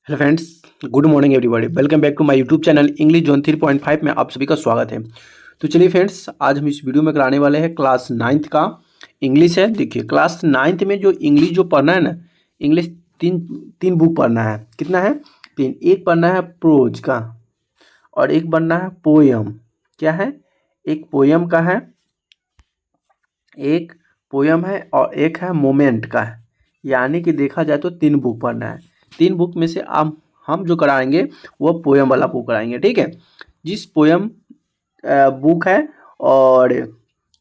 Hello friends, good morning everybody. Welcome back to my YouTube channel English zone 3.5 में आप सभी का स्वागत है। तो चलिए फ्रेंड्स, आज हम इस वीडियो में कराने वाले हैं क्लास नाइन्थ का इंग्लिश है। देखिए, क्लास नाइन्थ में जो इंग्लिश जो पढ़ना है ना, इंग्लिश तीन तीन बुक पढ़ना है। कितना है? तीन। एक पढ़ना है प्रोज का और एक पढ़ना है पोयम। क्या है? एक पोयम का है, एक पोयम है और एक है मोमेंट का है। यानी कि देखा जाए तो तीन बुक पढ़ना है। तीन बुक में से आप हम जो कराएंगे वो पोयम वाला बुक कराएंगे। ठीक है? जिस पोयम बुक है और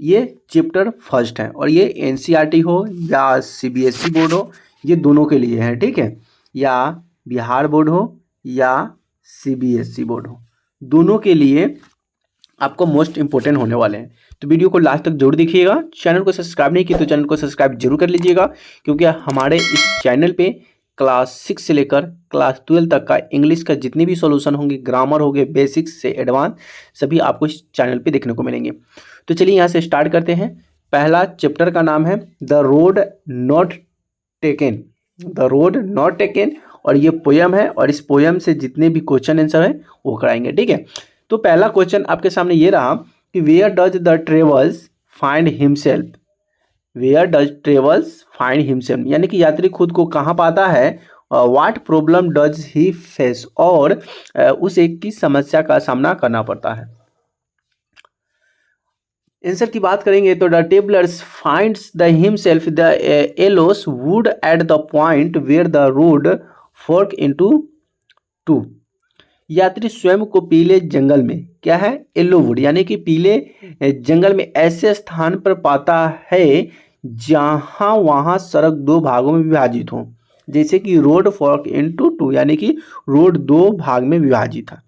ये चैप्टर फर्स्ट है और ये एनसीईआरटी हो या सीबीएसई बोर्ड हो, ये दोनों के लिए है। ठीक है? या बिहार बोर्ड हो या सीबीएसई बोर्ड हो, दोनों के लिए आपको मोस्ट इंपोर्टेंट होने वाले हैं। तो वीडियो को लास्ट तक जरूर देखिएगा। चैनल को सब्सक्राइब नहीं किया तो चैनल को सब्सक्राइब जरूर कर लीजिएगा, क्योंकि हमारे इस चैनल पे क्लास 6 से लेकर क्लास 12 तक का इंग्लिश का जितने भी सॉल्यूशन होंगे, ग्रामर हो गए, बेसिक्स से एडवांस, सभी आपको इस चैनल पे देखने को मिलेंगे। तो चलिए यहाँ से स्टार्ट करते हैं। पहला चैप्टर का नाम है the road not taken. The road not taken, और ये पोयम है और इस पोयम से जितने भी क्वेश्चन आंसर है वो कराएंगे। ठीक है? तो पहला क्वेश्चन आपके सामने ये रहा कि where does the travels find himself. Where does travels find himself, यानी कि यात्री खुद को कहाँ पाता है। What problem does he face, और उसे किस समस्या का सामना करना पड़ता है। आंसर की बात करेंगे तो the travellers finds the himself the alone wood at the point where the road fork into two. यात्री स्वयं को पीले जंगल में, क्या है, येलोवुड, यानी कि पीले जंगल में ऐसे स्थान पर पाता है जहां वहां सड़क दो भागों में विभाजित हो। जैसे कि रोड फॉर्क इनटू टू, यानी कि रोड दो भाग में विभाजित है।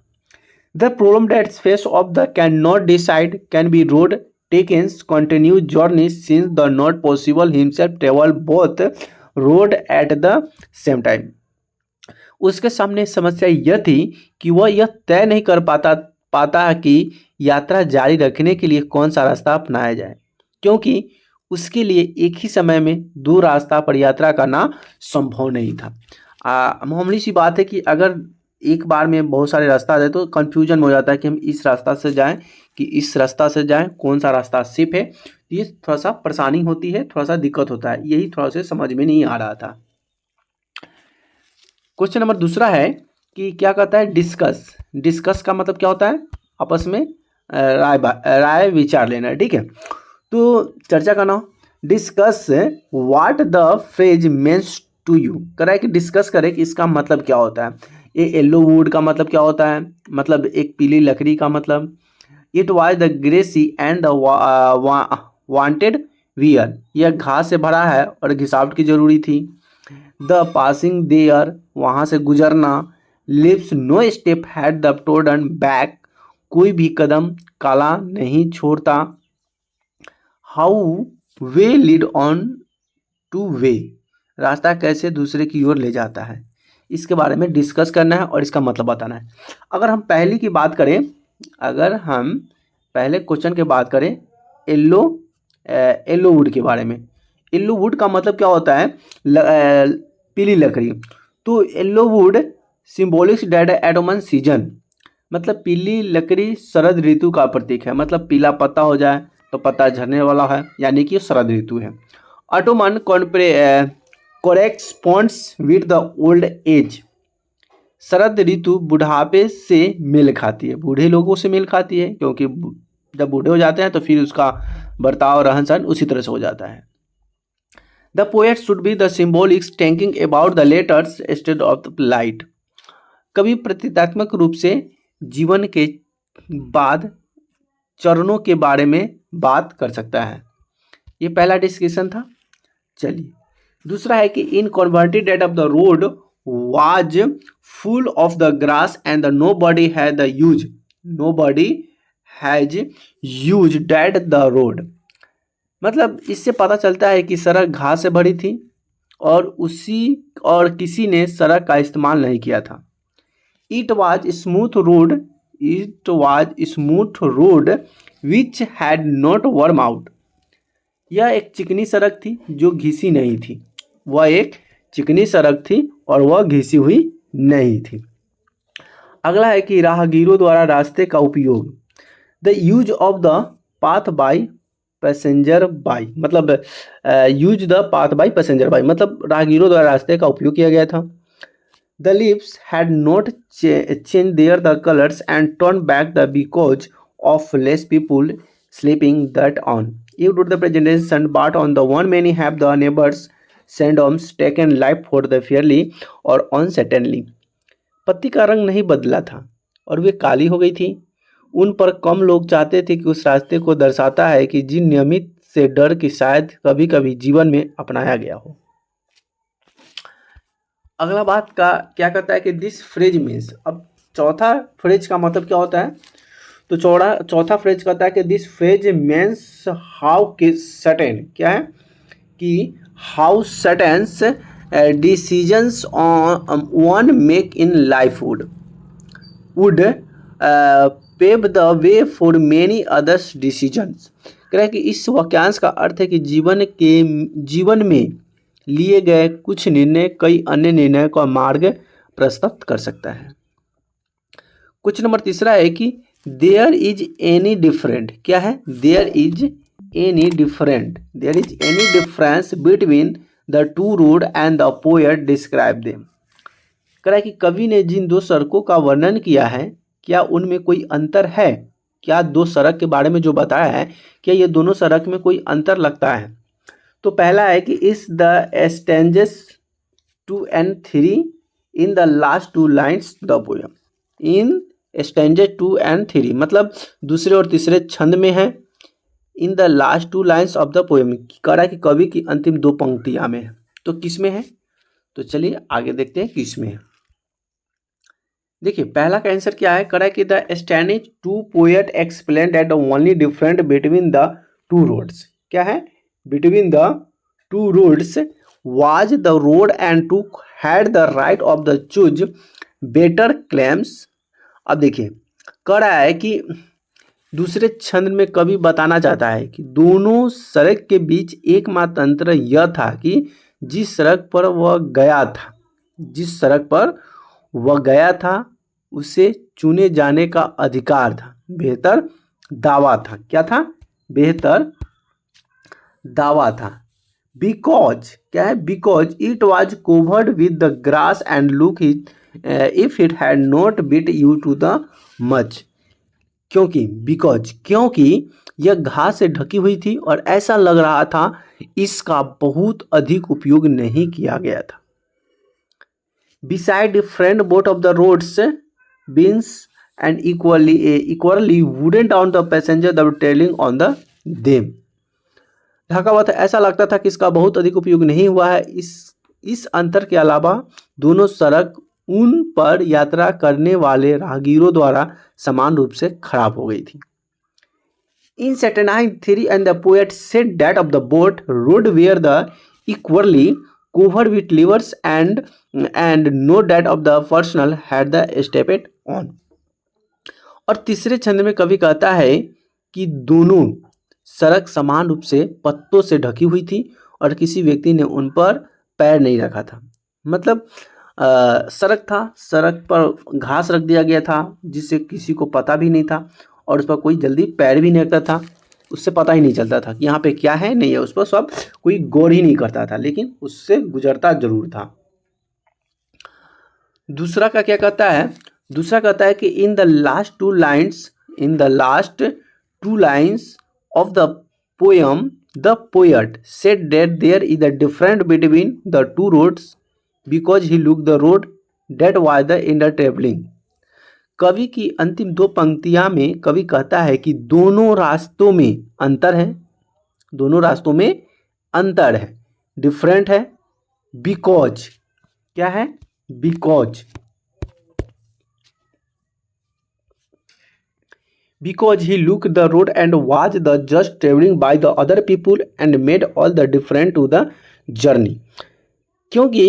The problem that face of the can not decide can be road taken continue journey since the not possible himself travel both road at the same time. उसके सामने समस्या यह थी कि वह यह तय नहीं कर पाता कि यात्रा जारी रखने के लिए कौन सा रास्ता अपनाया जाए, क्योंकि उसके लिए एक ही समय में दो रास्ता पर यात्रा करना संभव नहीं था। मामूली सी बात है कि अगर एक बार में बहुत सारे रास्ता आ जाए तो कंफ्यूजन हो जाता है कि हम इस रास्ता से जाएं कि इस रास्ता से जाएं, कौन सा रास्ता सेफ है। ये थोड़ा सा परेशानी होती है, थोड़ा सा दिक्कत होता है, यही थोड़ा सा समझ में नहीं आ रहा था। क्वेश्चन नंबर दूसरा है कि क्या कहता है डिस्कस। डिस्कस का मतलब क्या होता है? आपस में राय विचार लेना। ठीक है? तो चर्चा करना। Discuss what the phrase means to you. कह रहा है कि डिस्कस करें कि इसका मतलब क्या होता है। ये येलो वुड का मतलब क्या होता है, मतलब एक पीली लकड़ी का मतलब। It was the grassy and the wanted wear, यह घास से भरा है और घिसावट की जरूरी थी। द पासिंग देयर, वहाँ से गुजरना। Leaves no step had the trodden back, कोई भी कदम काला नहीं छोड़ता। How way lead on to way, रास्ता कैसे दूसरे की ओर ले जाता है। इसके बारे में डिस्कस करना है और इसका मतलब बताना है। अगर हम पहली की बात करें, अगर हम पहले क्वेश्चन की बात करें येलो येलो वुड के बारे में। येलो वुड का मतलब क्या होता है? पीली लकड़ी। तो येलो वुड सिम्बोलिक्स डेड एटोमन सीजन, मतलब पीली लकड़ी शरद ऋतु का प्रतीक है। मतलब पीला पत्ता हो जाए तो पत्ता झड़ने वाला है, यानी कि शरद ऋतु है। Autumn corresponds with the old age, शरद ऋतु बुढ़ापे से मेल खाती है, बूढ़े लोगों से मेल खाती है, क्योंकि जब बूढ़े हो जाते हैं तो फिर उसका बर्ताव रहन सहन उसी तरह से हो जाता है। The poet should be the symbolics thinking about the letters instead of the light. कवि प्रतीकात्मक रूप से जीवन के बाद चरणों के बारे में बात कर सकता है। ये पहला डिस्कशन था। चलिए दूसरा है कि in converted that of the road was full of the grass and the nobody has use that the road. मतलब इससे पता चलता है कि सड़क घास से भरी थी और किसी ने सड़क का इस्तेमाल नहीं किया था। It was smooth road which had not worm out. यह एक चिकनी सड़क थी जो घिसी नहीं थी। वह एक चिकनी सड़क थी और वह घिसी हुई नहीं थी। अगला है कि राहगीरों द्वारा रास्ते का उपयोग, the use of the path by passenger by, मतलब use the path by passenger by, मतलब राहगीरों द्वारा रास्ते का उपयोग किया गया था। The leaves had not changed the colors and turned back the because of less people sleeping that on. You do the presentation, but on the one many have the neighbors syndromes taken life for the fairly or uncertainly. पत्ती का रंग नहीं बदला था और वे काली हो गई थी। उन पर कम लोग चाहते थे कि उस रास्ते को दर्शाता है कि जिन नियमित से डर की शायद कभी कभी जीवन में अपनाया गया हो। अगला बात का क्या कहता है कि दिस फ्रेज मीन्स, अब चौथा फ्रेज का मतलब क्या होता है, तो चौथा फ्रेज कहता है कि दिस फ्रेज मीन्स हाउ के सर्टेन, क्या है कि how certains decisions on one make in life would pave the way for many others decisions. कह रहा है कि इस वाक्यांश का अर्थ है कि जीवन में लिए गए कुछ निर्णय कई अन्य निर्णय का मार्ग प्रशस्त कर सकता है। क्वेश्चन नंबर तीसरा है कि देयर इज एनी डिफरेंट, क्या है, there is any difference between the two road and the poet describe them. कह रहा है कि कवि ने जिन दो सड़कों का वर्णन किया है क्या उनमें कोई अंतर है, क्या दो सड़क के बारे में जो बताया है क्या ये दोनों सड़क में कोई अंतर लगता है। तो पहला है कि इस the stanzas 2 and 3 in the last two lines the poem, in stanzas 2 and 3 मतलब दूसरे और तीसरे छंद में है। इन the last two lines of the poem कह रहा है कि कवि की अंतिम दो पंक्तियां में है, तो किस में है, तो चलिए आगे देखते हैं किस में है। देखिए पहला का आंसर क्या है, कह रहा है कि the stanzas 2 poet explain that the only different between the two roads, क्या है, between the two roads was the road and to had the right of the choose better claims। अब देखिए कह रहा है कि दूसरे छंद में कवि बताना चाहता है कि दोनों सड़क के बीच एकमात्र अंतर यह था कि जिस सड़क पर वह गया था उसे चुने जाने का अधिकार था, बेहतर दावा था, क्या था, बेहतर दावा था। बिकॉज, क्या है, because it was covered with the grass and look if it had not beat you to the much. क्योंकि यह घास से ढकी हुई थी और ऐसा लग रहा था इसका बहुत अधिक उपयोग नहीं किया गया था। Beside different boat of the roads beans and equally wouldn't on the passenger the trailing on the them. ढका हुआ था, ऐसा लगता था कि इसका बहुत अधिक उपयोग नहीं हुआ है। इस अंतर के अलावा दोनों सड़क उन पर यात्रा करने वाले राहगीरों द्वारा समान रूप से खराब हो गई थी। इन सेटेनाइन three and the poet said that of the both road were the equally covered with levers and no that of the personal had the stepped on। और तीसरे छंद में कवि कहता है कि दोनों सड़क समान रूप से पत्तों से ढकी हुई थी और किसी व्यक्ति ने उन पर पैर नहीं रखा था। मतलब सड़क था, सड़क पर घास रख दिया गया था जिससे किसी को पता भी नहीं था और उस पर कोई जल्दी पैर भी नहीं रखता था, उससे पता ही नहीं चलता था कि यहाँ पे क्या है नहीं है, उस पर सब कोई गौर ही नहीं करता था, लेकिन उससे गुजरता जरूर था। दूसरा का क्या कहता है, दूसरा कहता है कि इन the last two lines of the poem the poet said that there is a difference between the two roads because he looked the road that was the in the traveling। कवि की अंतिम दो पंक्तियां में कवि कहता है कि दोनों रास्तों में अंतर है, दोनों रास्तों में अंतर है, डिफरेंट है, बिकॉज, क्या है, because because he looked the road and was the just traveling by the other people and made all the difference to the journey। क्योंकि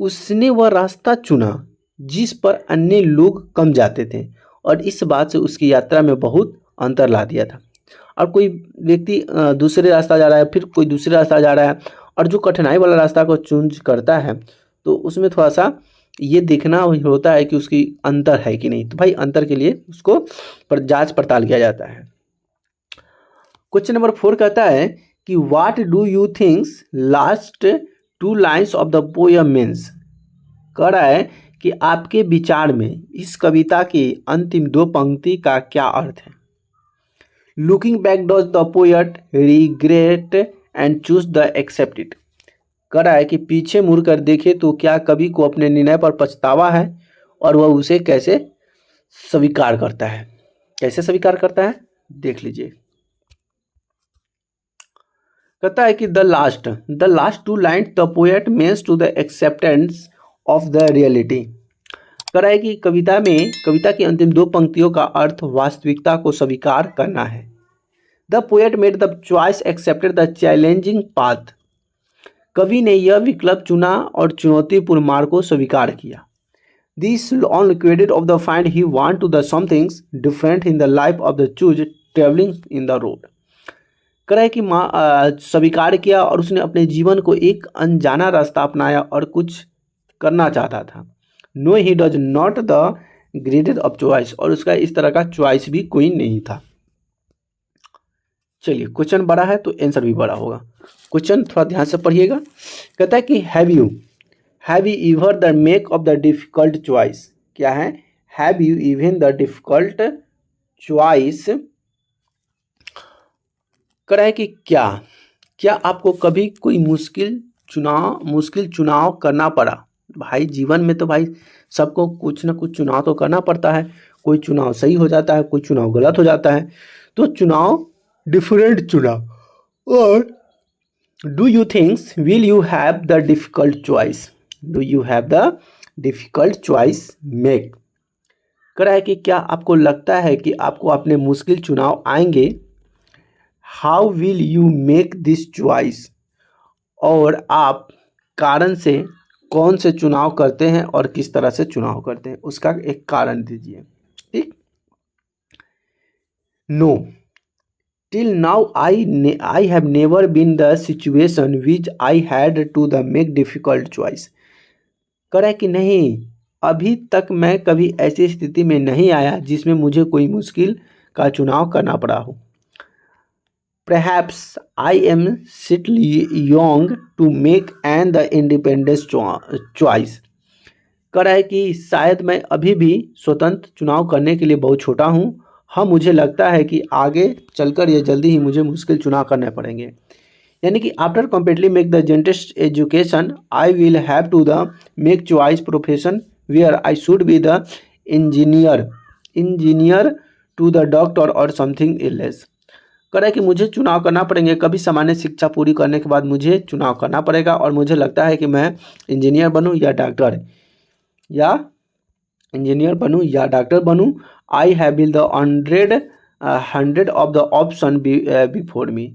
उसने वह रास्ता चुना जिस पर अन्य लोग कम जाते थे और इस बात से उसकी यात्रा में बहुत अंतर ला दिया था। और कोई व्यक्ति दूसरे रास्ता जा रहा है, फिर कोई दूसरे रास्ता जा रहा है और जो कठिनाई वाला रास्ता को चूज करता है तो उसमें थोड़ा सा ये देखना होता है कि उसकी अंतर है कि नहीं। तो भाई अंतर के लिए उसको जांच पड़ताल किया जाता है। क्वेश्चन नंबर 4 कहता है कि what do you thinks last 2 lines of the poem means. कह रहा है कि आपके विचार में इस कविता की अंतिम 2 पंक्ति का क्या अर्थ है। Looking back does the poet regret and choose the accept it. कह रहा है कि पीछे मुड़कर देखे तो क्या कवि को अपने निर्णय पर पछतावा है और वह उसे कैसे स्वीकार करता है। कैसे स्वीकार करता है देख लीजिए। कहता है कि the last 2 lines the poet means to the acceptance of the reality. कह रहा है कि कविता की अंतिम 2 पंक्तियों का अर्थ वास्तविकता को स्वीकार करना है। The poet made the choice accepted the challenging path. कवि ने यह विकल्प चुना और चुनौतीपूर्ण मार्ग को स्वीकार किया। This on credit of the find he want to the somethings different in the life of the choose traveling in the road. कह रहा है कि स्वीकार किया और उसने अपने जीवन को एक अनजाना रास्ता अपनाया और कुछ करना चाहता था। No he does not the graded of choice, और उसका इस तरह का चॉइस भी कोई नहीं था। चलिए क्वेश्चन बड़ा है तो आंसर भी बड़ा होगा। क्वेश्चन थोड़ा ध्यान से पढ़िएगा। कहता है कि have you इवर the make of the difficult choice. क्या है, have you even the difficult choice. कह रहा है कि क्या आपको कभी कोई मुश्किल चुनाव करना पड़ा। भाई जीवन में तो भाई सबको कुछ ना कुछ चुनाव तो करना पड़ता है। कोई चुनाव सही हो जाता है, कोई चुनाव गलत हो जाता है। तो चुनाव डिफरेंट चुना। और do you thinks will you have the difficult choice, do you have the difficult choice make. कह रहा है कि क्या आपको लगता है कि आपको अपने मुश्किल चुनाव आएंगे। How will you make this choice, और आप कारण से कौन से चुनाव करते हैं और किस तरह से चुनाव करते हैं, उसका एक कारण दीजिए। ठीक। No, till now I have never been the situation which I had to the make difficult choice. कह रहा है कि नहीं, अभी तक मैं कभी ऐसी स्थिति में नहीं आया जिसमें मुझे कोई मुश्किल का चुनाव करना पड़ा हो। Perhaps I am still young to make an the independent choice। कह रहा है कि शायद मैं अभी भी स्वतंत्र चुनाव करने के लिए बहुत छोटा हूँ। हाँ, मुझे लगता है कि आगे चलकर ये जल्दी ही मुझे मुश्किल चुनाव करने पड़ेंगे। यानी कि आफ्टर कम्प्लीटली मेक द जेंटेस्ट education I will have to the make choice profession where I should be the engineer to the doctor और समथिंग एल्स। कह रहा है कि मुझे चुनाव करना पड़ेंगे। कभी सामान्य शिक्षा पूरी करने के बाद मुझे चुनाव करना पड़ेगा और मुझे लगता है कि मैं इंजीनियर बनूं या डॉक्टर बनूं। I have bill the hundred of the option before me.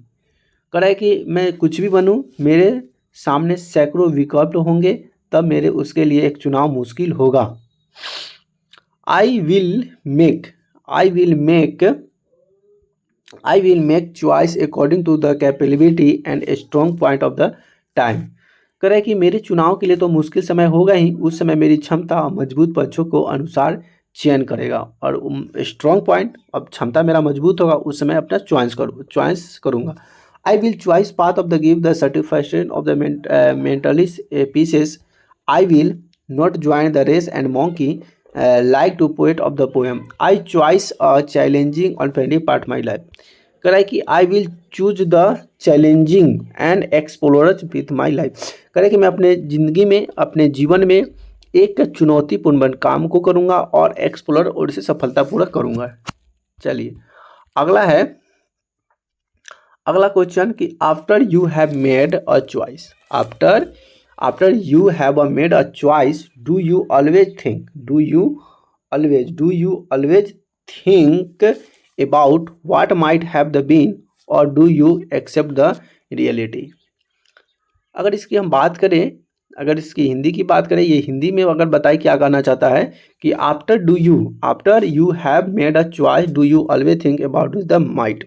कह रहा है कि मैं कुछ भी बनूं, मेरे सामने सैकड़ों विकल्प होंगे, तब मेरे उसके लिए एक चुनाव मुश्किल होगा। I will make choice according to the capability and strong point of the time. कह रहा है कि मेरे चुनाव के लिए तो मुश्किल समय होगा ही, उस समय मेरी क्षमता मजबूत पक्षों को अनुसार चयन करेगा। और स्ट्रॉन्ग पॉइंट, अब क्षमता मेरा मजबूत होगा, उस समय अपना चॉइस करूँगा। I will choice path of the give the certification of the mentally pieces. I will not join the race and monkey like to poet of the poem. I choose a challenging and friendly part my life। कह रहा है कि I will choose the challenging and explorers with my life। कह रहा है कि मैं अपने जीवन में एक चुनौतीपूर्ण काम को करूँगा और एक्सप्लोर और इसे सफलतापूर्वक करूँगा। चलिए अगला क्वेश्चन कि after you have made a choice, after you have made a choice, do you always think about what might have been, or do you accept the reality। अगर इसकी हिंदी की बात करें, ये हिंदी में अगर बताए क्या कहना चाहता है कि after you have made a choice do you always think about the might.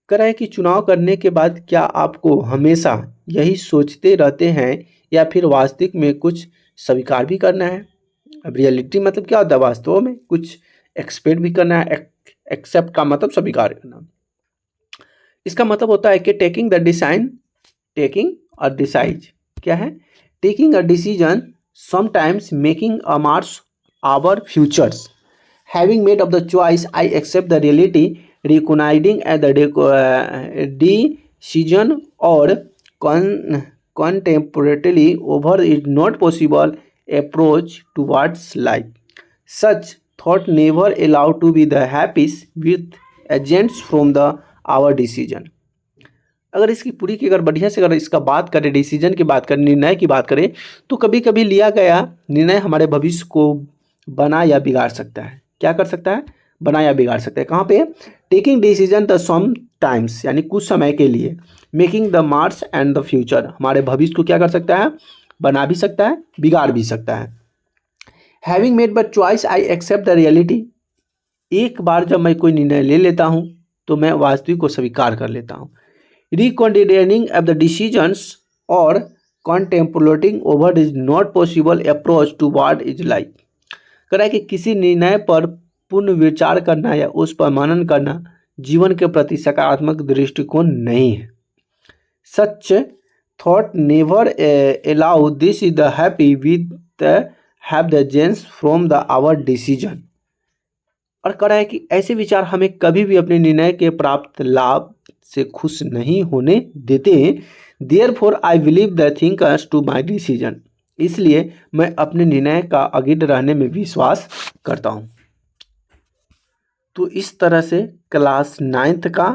कह रहा है कि चुनाव करने के बाद क्या आपको हमेशा यही सोचते रहते हैं या फिर वास्तविक में कुछ स्वीकार भी करना है। अब रियलिटी मतलब क्या होता है, वास्तव में कुछ एक्सपेक्ट भी करना है। एक्सेप्ट का मतलब स्वीकार करना। इसका मतलब होता है कि टेकिंग अ डिसाइड क्या है, taking a decision, sometimes making a mars our futures, having made of the choice I accept the reality, recognizing at the decision और contemporarily over is not possible approach towards life. Such thought never allowed to be the happiest with agents from the our decision. अगर इसकी पूरी की अगर बढ़िया से अगर इसका बात करें, डिसीजन की बात करें, निर्णय की बात करें, तो कभी कभी लिया गया निर्णय हमारे भविष्य को बना या बिगाड़ सकता है। क्या कर सकता है, बना या बिगाड़ सकता है। कहाँ पे, taking decision the some times यानी कुछ समय के लिए, making the mars and the future हमारे भविष्य को क्या कर सकता है, बना भी सकता है, बिगाड़ भी सकता है। Having made but choice I accept the reality, एक बार जब मैं कोई निर्णय ले लेता हूँ तो मैं वास्तविक को स्वीकार कर लेता हूँ। रिकॉन्सिडरिंग ऑफ द डिसीजंस और contemplating over is not possible approach to what is life, कह रहा है कि किसी निर्णय पर पूर्ण विचार करना या उस पर मनन करना जीवन के प्रति सकारात्मक दृष्टिकोण नहीं है। Such thought never allow this is the happy with have the chance from the our decision, और कह रहा है कि ऐसे विचार हमें कभी भी अपने निर्णय के प्राप्त लाभ से खुश नहीं होने देते। Therefore I believe the thinkers to my decision, इसलिए मैं अपने निर्णय का अडिग रहने में विश्वास करता हूँ। तो इस तरह से क्लास 9th का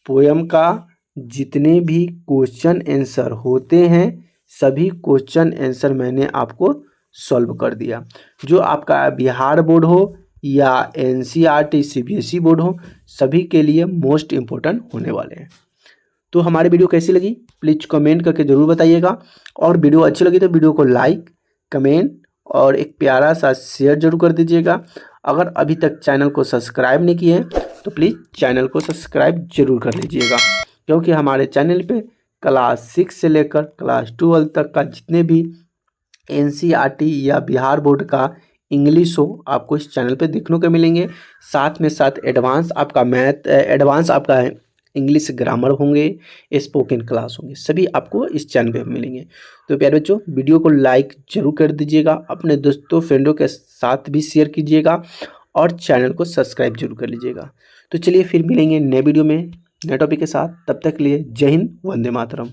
पोयम का जितने भी क्वेश्चन आंसर होते हैं सभी क्वेश्चन आंसर मैंने आपको सॉल्व कर दिया। जो आपका बिहार बोर्ड हो या एनसीईआरटी सीबीएसई बोर्ड हो, सभी के लिए मोस्ट इम्पोर्टेंट होने वाले हैं। तो हमारी वीडियो कैसी लगी प्लीज़ कमेंट करके ज़रूर बताइएगा, और वीडियो अच्छी लगी तो वीडियो को लाइक, कमेंट और एक प्यारा सा शेयर जरूर कर दीजिएगा। अगर अभी तक चैनल को सब्सक्राइब नहीं किए हैं तो प्लीज़ चैनल को सब्सक्राइब जरूर कर लीजिएगा, क्योंकि हमारे चैनल पे क्लास 6 से लेकर क्लास 12 तक का जितने भी एनसीईआरटी या बिहार बोर्ड का इंग्लिश हो आपको इस चैनल पे देखने को मिलेंगे। साथ में साथ एडवांस आपका मैथ, एडवांस आपका इंग्लिश ग्रामर होंगे, स्पोकन क्लास होंगे, सभी आपको इस चैनल पे मिलेंगे। तो प्यारे बच्चों वीडियो को लाइक जरूर कर दीजिएगा, अपने दोस्तों फ्रेंडों के साथ भी शेयर कीजिएगा और चैनल को सब्सक्राइब जरूर कर लीजिएगा। तो चलिए फिर मिलेंगे नए वीडियो में नए टॉपिक के साथ, तब तक के लिए जय हिंद, वंदे मातरम।